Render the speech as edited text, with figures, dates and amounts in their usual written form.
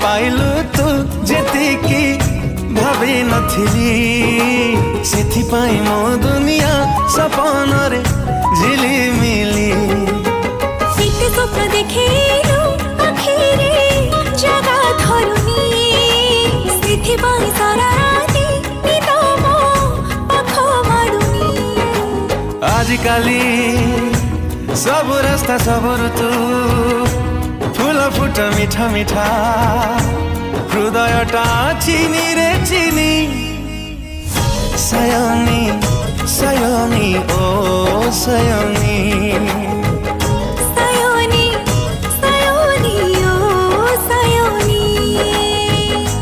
पाइलु तू जेतिकी भावी नथिली सेथिपाई मो दुनिया सपन रे झिलिमिली सीते स्वप्न देखेलु आखिरे जगा धरुनी सेथिपाई सारा राती निद मो पाख माडुनी आजिकाली सब रास्ता सब ऋतु फूल फुट मिठा मिठा हृदयटा चिनी रे चिनी सयनी सयनी ओ सयनी।